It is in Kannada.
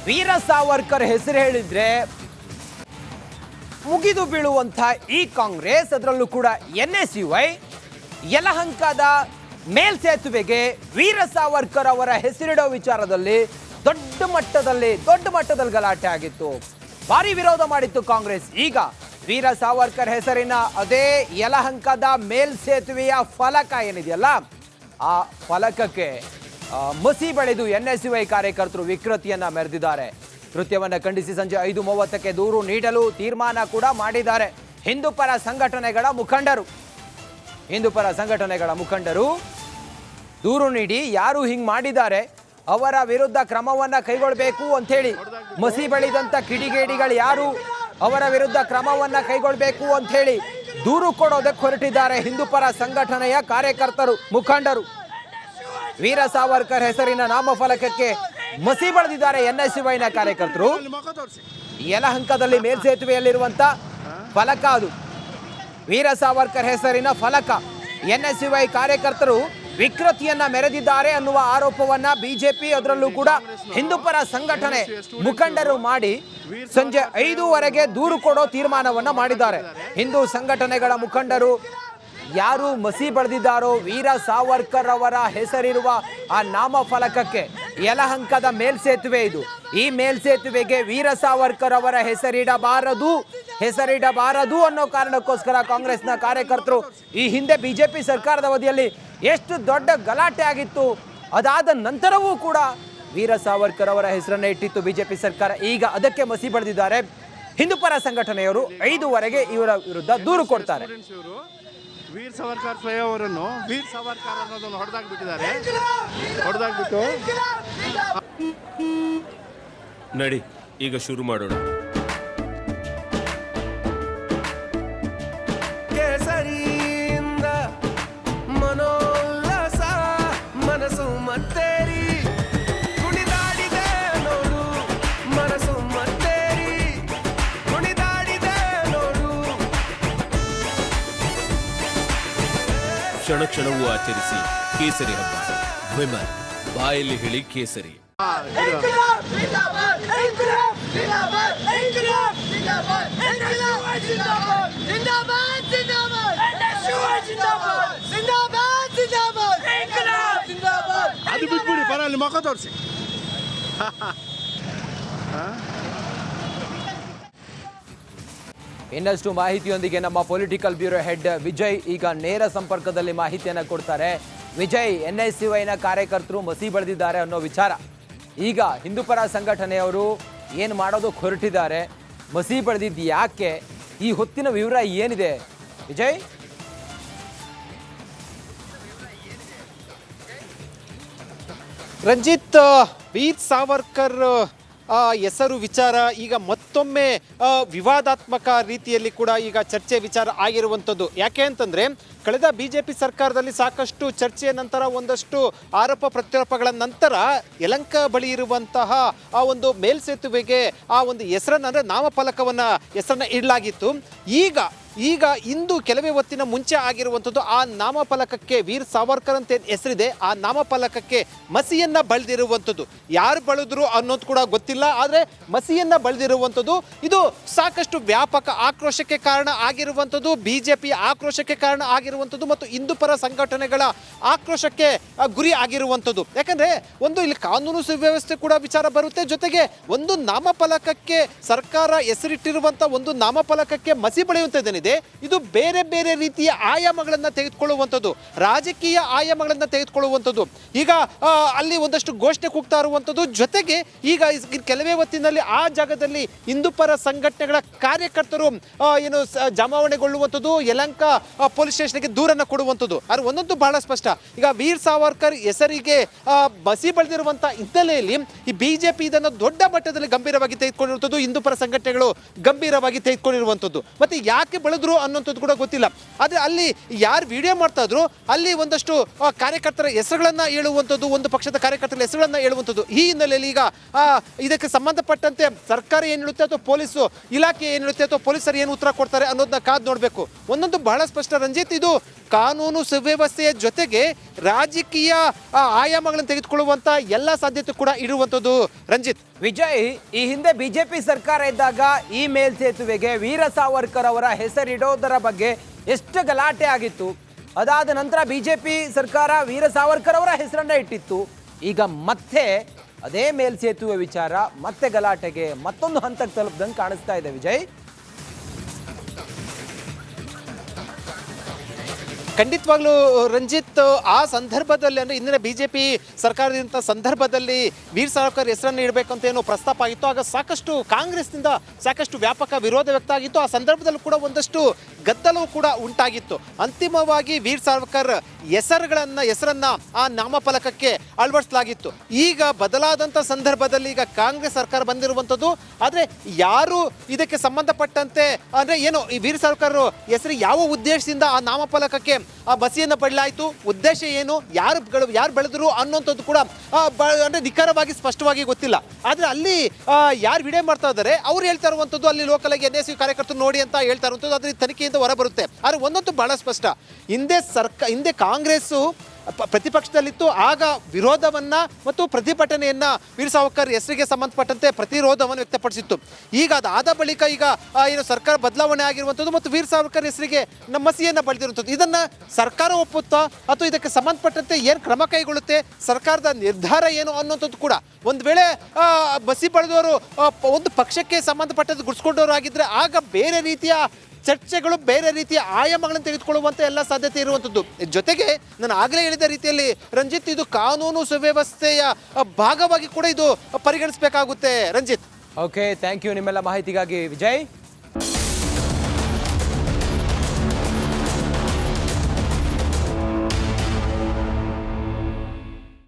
ವೀರ ಸಾವರ್ಕರ್ ಹೆಸರು ಹೇಳಿದ್ರೆ ಮುಗಿದು ಬೀಳುವಂತ ಈ ಕಾಂಗ್ರೆಸ್, ಅದರಲ್ಲೂ ಕೂಡ NSUI ಯಲಹಂಕದ ಮೇಲ್ಸೇತುವೆಗೆ ವೀರ ಸಾವರ್ಕರ್ ಅವರ ಹೆಸರಿಡೋ ವಿಚಾರದಲ್ಲಿ ದೊಡ್ಡ ಮಟ್ಟದಲ್ಲಿ ಗಲಾಟೆ ಆಗಿತ್ತು. ಭಾರಿ ವಿರೋಧ ಮಾಡಿತ್ತು ಕಾಂಗ್ರೆಸ್. ಈಗ ವೀರ ಸಾವರ್ಕರ್ ಹೆಸರಿನ ಅದೇ ಯಲಹಂಕದ ಮೇಲ್ಸೇತುವೆಯ ಫಲಕ ಏನಿದೆಯಲ್ಲ, ಆ ಫಲಕಕ್ಕೆ ಮಸಿ ಬಳಿದು NSUI ಕಾರ್ಯಕರ್ತರು ವಿಕೃತಿಯನ್ನ ಮೆರೆದಿದ್ದಾರೆ. ಕೃತ್ಯವನ್ನ ಖಂಡಿಸಿ ಸಂಜೆ 5:30ಕ್ಕೆ ದೂರು ನೀಡಲು ತೀರ್ಮಾನ ಕೂಡ ಮಾಡಿದ್ದಾರೆ. ಹಿಂದೂಪರ ಸಂಘಟನೆಗಳ ಮುಖಂಡರು ದೂರು ನೀಡಿ ಯಾರು ಹಿಂಗ್ ಮಾಡಿದ್ದಾರೆ ಅವರ ವಿರುದ್ಧ ಕ್ರಮವನ್ನ ಕೈಗೊಳ್ಳಬೇಕು ಅಂತ ಹೇಳಿ, ಮಸಿ ಬಳಿದಂತ ಕಿಡಿಗೇಡಿಗಳು ಯಾರು ಅವರ ವಿರುದ್ಧ ಕ್ರಮವನ್ನ ಕೈಗೊಳ್ಳಬೇಕು ಅಂತ ಹೇಳಿ ದೂರು ಕೊಡೋದಕ್ಕೆ ಹೊರಟಿದ್ದಾರೆ ಹಿಂದೂಪರ ಸಂಘಟನೆಯ ಕಾರ್ಯಕರ್ತರು, ಮುಖಂಡರು. ವೀರ ಸಾವರ್ಕರ್ ಹೆಸರಿನ ನಾಮಫಲಕಕ್ಕೆ ಮಸಿ ಬಳಿದಿದ್ದಾರೆ NSUIನ ಕಾರ್ಯಕರ್ತರು. ಯಲಹಂಕದಲ್ಲಿ ಮೇಲ್ಸೇತುವೆಯಲ್ಲಿರುವಂತ ಫಲಕ, ಅದು ವೀರ ಸಾವರ್ಕರ್ ಹೆಸರಿನ ಫಲಕ. NSUI ಕಾರ್ಯಕರ್ತರು ವಿಕೃತಿಯನ್ನ ಮೆರೆದಿದ್ದಾರೆ ಅನ್ನುವ ಆರೋಪವನ್ನ ಬಿಜೆಪಿ, ಅದರಲ್ಲೂ ಕೂಡ ಹಿಂದೂಪರ ಸಂಘಟನೆ ಮುಖಂಡರು ಮಾಡಿ ಸಂಜೆ 5:00ವರೆಗೆ ದೂರು ಕೊಡೋ ತೀರ್ಮಾನವನ್ನ ಮಾಡಿದ್ದಾರೆ. ಹಿಂದೂ ಸಂಘಟನೆಗಳ ಮುಖಂಡರು ಯಾರು ಮಸಿ ಬಳಿದಿದ್ದಾರೋ ವೀರ ಸಾವರ್ಕರ್ ಅವರ ಹೆಸರಿರುವ ಆ ನಾಮಫಲಕಕ್ಕೆ, ಯಲಹಂಕದ ಮೇಲ್ಸೇತುವೆ ಇದು, ಈ ಮೇಲ್ಸೇತುವೆಗೆ ವೀರ ಸಾವರ್ಕರ್ ಅವರ ಹೆಸರಿಡಬಾರದು ಅನ್ನೋ ಕಾರಣಕ್ಕೋಸ್ಕರ ಕಾಂಗ್ರೆಸ್ನ ಕಾರ್ಯಕರ್ತರು ಈ ಹಿಂದೆ ಬಿಜೆಪಿ ಸರ್ಕಾರದ ಅವಧಿಯಲ್ಲಿ ಎಷ್ಟು ದೊಡ್ಡ ಗಲಾಟೆ ಆಗಿತ್ತು, ಅದಾದ ನಂತರವೂ ಕೂಡ ವೀರ ಸಾವರ್ಕರ್ ಅವರ ಹೆಸರನ್ನ ಇಟ್ಟಿತ್ತು ಬಿಜೆಪಿ ಸರ್ಕಾರ. ಈಗ ಅದಕ್ಕೆ ಮಸಿ ಬಳಿದಿದ್ದಾರೆ ಹಿಂದೂಪರ ಸಂಘಟನೆಯವರು. 5:00ವರೆಗೆ ಇವರ ವಿರುದ್ಧ ದೂರು ಕೊಡ್ತಾರೆ. ವೀರ್ ಸಾವರ್ಕರ್ ಅವರನ್ನು ವೀರ್ ಸಾವರ್ಕರ್ ಅನ್ನೋದನ್ನು ಹೊಡೆದಾಕ್ಬಿಟ್ಟಿದ್ದಾರೆ. ನಡಿ ಈಗ ಶುರು ಮಾಡೋಣ. ಕೇಸರಿಯಿಂದ ಮನೋಲ್ಲಾಸ ಮನಸ್ಸು ಮತ್ತೇರಿ ಕುಣಿದಾಡಿದೆ ನೋಡು, ಮನಸ್ಸು ಮತ್ತೇರಿ ಕುಣಿದಾಡಿದೆ ನೋಡು. ಕ್ಷಣ ಕ್ಷಣವೂ ಆಚರಿಸಿ ಕೇಸರಿ ಹಬ್ಬ. ವಿಮಲ್ ಬಾಯಲ್ಲಿ ಹೇಳಿ ಕೇಸರಿ. ಅದು ಬಿಟ್ಬಿಡಿ, ಬರ ಅಲ್ಲಿ ಮುಖ ತೋರಿಸಿ. ಇನ್ನಷ್ಟು ಮಾಹಿತಿಯೊಂದಿಗೆ ನಮ್ಮ ಪೊಲಿಟಿಕಲ್ ಬ್ಯೂರೋ ಹೆಡ್ ವಿಜಯ್ ಈಗ ನೇರ ಸಂಪರ್ಕದಲ್ಲಿ ಮಾಹಿತಿಯನ್ನು ಕೊಡ್ತಾರೆ. ವಿಜಯ್, NSUIನ ಕಾರ್ಯಕರ್ತರು ಮಸಿ ಬಳಿದಿದ್ದಾರೆ ಅನ್ನೋ ವಿಚಾರ ಈಗ ಹಿಂದೂಪರ ಸಂಘಟನೆಯವರು ಏನು ಮಾಡೋದಕ್ಕೆ ಹೊರಟಿದ್ದಾರೆ, ಮಸಿ ಬಳಿದಿದ್ದು ಯಾಕೆ, ಈ ಹೊತ್ತಿನ ವಿವರ ಏನಿದೆ ವಿಜಯ್? ರಂಜಿತ್, ವೀರ್ ಸಾವರ್ಕರ್ ಹೆಸರು ವಿಚಾರ ಈಗ ಮತ್ತೊಮ್ಮೆ ವಿವಾದಾತ್ಮಕ ರೀತಿಯಲ್ಲಿ ಕೂಡ ಈಗ ಚರ್ಚೆ ವಿಚಾರ ಆಗಿರುವಂಥದ್ದು. ಯಾಕೆ ಅಂತಂದರೆ ಕಳೆದ BJP ಸರ್ಕಾರದಲ್ಲಿ ಸಾಕಷ್ಟು ಚರ್ಚೆಯ ನಂತರ, ಒಂದಷ್ಟು ಆರೋಪ ಪ್ರತ್ಯಾರೋಪಗಳ ನಂತರ ಯಲಹಂಕ ಬಳಿ ಇರುವಂತಹ ಆ ಒಂದು ಮೇಲ್ಸೇತುವೆಗೆ ಆ ಒಂದು ಹೆಸರನ್ನು, ಅಂದರೆ ನಾಮಫಲಕವನ್ನು ಹೆಸರನ್ನು ಇಡಲಾಗಿತ್ತು. ಈಗ ಇಂದು ಕೆಲವೇ ಹೊತ್ತಿನ ಮುಂಚೆ ಆಗಿರುವಂಥದ್ದು, ಆ ನಾಮಫಲಕಕ್ಕೆ ವೀರ್ ಸಾವರ್ಕರ್ ಅಂತ ಹೆಸರಿದೆ, ಆ ನಾಮಫಲಕಕ್ಕೆ ಮಸಿಯನ್ನ ಬಳಿದಿರುವಂಥದ್ದು. ಯಾರು ಬಳಿದ್ರು ಅನ್ನೋದು ಕೂಡ ಗೊತ್ತಿಲ್ಲ, ಆದರೆ ಮಸಿಯನ್ನ ಬಳಿದಿರುವಂಥದ್ದು ಇದು ಸಾಕಷ್ಟು ವ್ಯಾಪಕ ಆಕ್ರೋಶಕ್ಕೆ ಕಾರಣ ಆಗಿರುವಂಥದ್ದು, BJP ಆಕ್ರೋಶಕ್ಕೆ ಕಾರಣ ಆಗಿರುವಂಥದ್ದು ಮತ್ತು ಹಿಂದೂಪರ ಸಂಘಟನೆಗಳ ಆಕ್ರೋಶಕ್ಕೆ ಗುರಿ ಆಗಿರುವಂಥದ್ದು. ಯಾಕಂದ್ರೆ ಒಂದು ಇಲ್ಲಿ ಕಾನೂನು ಸುವ್ಯವಸ್ಥೆ ಕೂಡ ವಿಚಾರ ಬರುತ್ತೆ, ಜೊತೆಗೆ ಒಂದು ನಾಮಫಲಕಕ್ಕೆ ಸರ್ಕಾರ ಹೆಸರಿಟ್ಟಿರುವಂಥ ಒಂದು ನಾಮಫಲಕಕ್ಕೆ ಮಸಿ ಬಳಿಯುವಂಥದ್ದೇನಿದೆ ಇದು ಬೇರೆ ಬೇರೆ ರೀತಿಯ ಆಯಾಮಗಳನ್ನು ತೆಗೆದುಕೊಳ್ಳುವಂಥದ್ದು, ರಾಜಕೀಯ ಆಯಾಮಗಳನ್ನು ತೆಗೆದುಕೊಳ್ಳುವಂಥದ್ದು. ಈಗ ಅಲ್ಲಿ ಒಂದಷ್ಟು ಘೋಷಣೆ ಕೂಗ್ತಾ ಇರುವಂಥದ್ದು, ಜೊತೆಗೆ ಈಗ ಕೆಲವೇ ಹೊತ್ತಿನಲ್ಲಿ ಆ ಜಾಗದಲ್ಲಿ ಹಿಂದೂಪರ ಸಂಘಟನೆಗಳ ಕಾರ್ಯಕರ್ತರು ಏನು ಜಮಾವಣೆಗೊಳ್ಳುವಂಥದ್ದು, ಯಲಹಂಕ ಪೊಲೀಸ್ ಸ್ಟೇಷನ್ಗೆ ದೂರನ್ನು ಕೊಡುವಂಥದ್ದು. ಆದರೆ ಒಂದೊಂದು ಬಹಳ ಸ್ಪಷ್ಟ, ಈಗ ವೀರ್ ಸಾವರ್ಕರ್ ಹೆಸರಿಗೆ ಮಸಿ ಬಳಿದಿರುವಂಥ ಹಿನ್ನೆಲೆಯಲ್ಲಿ ಈ BJP ಇದನ್ನು ದೊಡ್ಡ ಮಟ್ಟದಲ್ಲಿ ಗಂಭೀರವಾಗಿ ತೆಗೆದುಕೊಂಡಿರುವಂಥದ್ದು, ಹಿಂದೂಪರ ಸಂಘಟನೆಗಳು ಗಂಭೀರವಾಗಿ ತೆಗೆದುಕೊಂಡಿರುವಂಥದ್ದು. ಮತ್ತೆ ಯಾಕೆ ಬೆಳೆದ್ರು ಅನ್ನೋಂಥದ್ದು ಕೂಡ ಗೊತ್ತಿಲ್ಲ. ಆದರೆ ಅಲ್ಲಿ ಯಾರು ವಿಡಿಯೋ ಮಾಡ್ತಾ ಇದ್ರು ಅಲ್ಲಿ ಒಂದಷ್ಟು ಕಾರ್ಯಕರ್ತರ ಹೆಸರುಗಳನ್ನ ಹೇಳುವಂಥದ್ದು, ಒಂದು ಪಕ್ಷದ ಕಾರ್ಯಕರ್ತರ ಹೆಸರುಗಳನ್ನ ಹೇಳುವಂಥದ್ದು. ಈ ಹಿನ್ನೆಲೆಯಲ್ಲಿ ಈಗ ಇದಕ್ಕೆ ಸಂಬಂಧಪಟ್ಟಂತೆ ಸರ್ಕಾರ ಏನು ಹೇಳುತ್ತೆ ಅಥವಾ ಪೊಲೀಸು ಇಲಾಖೆ ಏನು ಹೇಳುತ್ತೆ ಅಥವಾ ಪೊಲೀಸರು ಏನು ಉತ್ತರ ಕೊಡ್ತಾರೆ ಅನ್ನೋದನ್ನ ಕಾದು ನೋಡಬೇಕು. ಒಂದೊಂದು ಬಹಳ ಸ್ಪಷ್ಟ ರಂಜಿತ್, ಇದು ಇದು ಕಾನೂನು ಸುವ್ಯವಸ್ಥೆಯ ಜೊತೆಗೆ ರಾಜಕೀಯ ಆಯಾಮಗಳನ್ನು ತೆಗೆದುಕೊಳ್ಳುವಂತ ಎಲ್ಲ ಸಾಧ್ಯತೆ ಕೂಡ ಇರುವಂಥದ್ದು ರಂಜಿತ್. ವಿಜಯ್, ಈ ಹಿಂದೆ ಬಿಜೆಪಿ ಸರ್ಕಾರ ಇದ್ದಾಗ ಈ ಮೇಲ್ಸೇತುವೆಗೆ ವೀರ ಸಾವರ್ಕರ್ ಅವರ ಹೆಸರಿಡೋದರ ಬಗ್ಗೆ ಎಷ್ಟು ಗಲಾಟೆ ಆಗಿತ್ತು. ಅದಾದ ನಂತರ ಬಿಜೆಪಿ ಸರ್ಕಾರ ವೀರ ಸಾವರ್ಕರ್ ಅವರ ಹೆಸರನ್ನ ಇಟ್ಟಿತ್ತು. ಈಗ ಮತ್ತೆ ಅದೇ ಮೇಲ್ಸೇತುವೆ ವಿಚಾರ ಮತ್ತೆ ಗಲಾಟೆಗೆ ಮತ್ತೊಂದು ಹಂತಕ್ಕೆ ತಲುಪದಂಗೆ ಕಾಣಿಸ್ತಾ ಇದೆ ವಿಜಯ್. ಖಂಡಿತವಾಗ್ಲೂ ರಂಜಿತ್, ಆ ಸಂದರ್ಭದಲ್ಲಿ ಅಂದರೆ ಇಂದಿನ ಬಿಜೆಪಿ ಸರ್ಕಾರದಂಥ ಸಂದರ್ಭದಲ್ಲಿ ವೀರ್ ಸಾವರ್ಕರ್ ಹೆಸರನ್ನು ಇಡಬೇಕು ಅಂತ ಏನೋ ಪ್ರಸ್ತಾಪ ಆಗಿತ್ತು. ಆಗ ಸಾಕಷ್ಟು ಕಾಂಗ್ರೆಸ್ನಿಂದ ಸಾಕಷ್ಟು ವ್ಯಾಪಕ ವಿರೋಧ ವ್ಯಕ್ತ ಆಗಿತ್ತು. ಆ ಸಂದರ್ಭದಲ್ಲೂ ಕೂಡ ಒಂದಷ್ಟು ಗದ್ದಲವು ಕೂಡ ಉಂಟಾಗಿತ್ತು. ಅಂತಿಮವಾಗಿ ವೀರ್ ಸಾವರ್ಕರ್ ಹೆಸರನ್ನ ಆ ನಾಮಫಲಕಕ್ಕೆ ಅಳವಡಿಸಲಾಗಿತ್ತು. ಈಗ ಬದಲಾದಂಥ ಸಂದರ್ಭದಲ್ಲಿ ಈಗ ಕಾಂಗ್ರೆಸ್ ಸರ್ಕಾರ ಬಂದಿರುವಂಥದ್ದು. ಆದರೆ ಯಾರು ಇದಕ್ಕೆ ಸಂಬಂಧಪಟ್ಟಂತೆ ಅಂದರೆ ಏನು ಈ ವೀರ್ ಸಾವರ್ಕರ್ ಹೆಸರು ಯಾವ ಉದ್ದೇಶದಿಂದ ಆ ನಾಮಫಲಕಕ್ಕೆ ಆ ಬಸಿಯನ್ನು ಪಡಲಾಯಿತು, ಉದ್ದೇಶ ಏನು, ಯಾರು ಬೆಳೆದ್ರು ಅನ್ನೋಂಥದ್ದು ಕೂಡ ಅಂದರೆ ನಿಖರವಾಗಿ ಸ್ಪಷ್ಟವಾಗಿ ಗೊತ್ತಿಲ್ಲ. ಆದರೆ ಅಲ್ಲಿ ಯಾರು ವಿಡಿಯೋ ಮಾಡ್ತಾ ಇದ್ದಾರೆ ಅವ್ರು ಹೇಳ್ತಾ ಇರುವಂಥದ್ದು ಅಲ್ಲಿ ಲೋಕಲ್ ಆಗಿ NSU ಕಾರ್ಯಕರ್ತರು ನೋಡಿ ಅಂತ ಹೇಳ್ತಾ ಇರುವಂಥದ್ದು. ಅದ್ರ ತನಿಖೆಯಿಂದ ಹೊರಬರುತ್ತೆ. ಆದರೆ ಒಂದಂತೂ ಬಹಳ ಸ್ಪಷ್ಟ, ಹಿಂದೆ ಕಾಂಗ್ರೆಸ್ಸು ಪ್ರತಿಪಕ್ಷದಲ್ಲಿತ್ತು. ಆಗ ವಿರೋಧವನ್ನ ಮತ್ತು ಪ್ರತಿಭಟನೆಯನ್ನ ವೀರ್ ಸಾವರ್ಕರ್ ಹೆಸರಿಗೆ ಸಂಬಂಧಪಟ್ಟಂತೆ ಪ್ರತಿರೋಧವನ್ನು ವ್ಯಕ್ತಪಡಿಸಿತ್ತು. ಈಗ ಅದಾದ ಬಳಿಕ ಈಗ ಏನು ಸರ್ಕಾರ ಬದಲಾವಣೆ ಆಗಿರುವಂಥದ್ದು ಮತ್ತು ವೀರ್ ಸಾವರ್ಕರ್ ಹೆಸರಿಗೆ ನಮ್ಮ ಮಸಿಯನ್ನು ಬಳಿದಿರುವಂಥದ್ದು. ಇದನ್ನ ಸರ್ಕಾರ ಒಪ್ಪುತ್ತಾ ಅಥವಾ ಇದಕ್ಕೆ ಸಂಬಂಧಪಟ್ಟಂತೆ ಏನು ಕ್ರಮ ಕೈಗೊಳ್ಳುತ್ತೆ, ಸರ್ಕಾರದ ನಿರ್ಧಾರ ಏನು ಅನ್ನೋಂಥದ್ದು ಕೂಡ ಒಂದು ವೇಳೆ ಬಸಿ ಬಳಿದವರು ಒಂದು ಪಕ್ಷಕ್ಕೆ ಸಂಬಂಧಪಟ್ಟದ್ದು ಗುಡ್ಸ್ಕೊಂಡವರು ಆಗಿದ್ರೆ ಆಗ ಬೇರೆ ರೀತಿಯ ಚರ್ಚೆಗಳು, ಬೇರೆ ರೀತಿಯ ಆಯಾಮಗಳನ್ನು ತೆಗೆದುಕೊಳ್ಳುವಂಥ ಎಲ್ಲ ಸಾಧ್ಯತೆ ಇರುವಂಥದ್ದು. ಜೊತೆಗೆ ನಾನು ಆಗಲೇ ಹೇಳಿದ ರೀತಿಯಲ್ಲಿ ರಂಜಿತ್, ಇದು ಕಾನೂನು ಸುವ್ಯವಸ್ಥೆಯ ಭಾಗವಾಗಿ ಕೂಡ ಇದು ಪರಿಗಣಿಸಬೇಕಾಗುತ್ತೆ ರಂಜಿತ್. ಓಕೆ, ಥ್ಯಾಂಕ್ ಯು ನಿಮ್ಮೆಲ್ಲ ಮಾಹಿತಿಗಾಗಿ ವಿಜಯ್.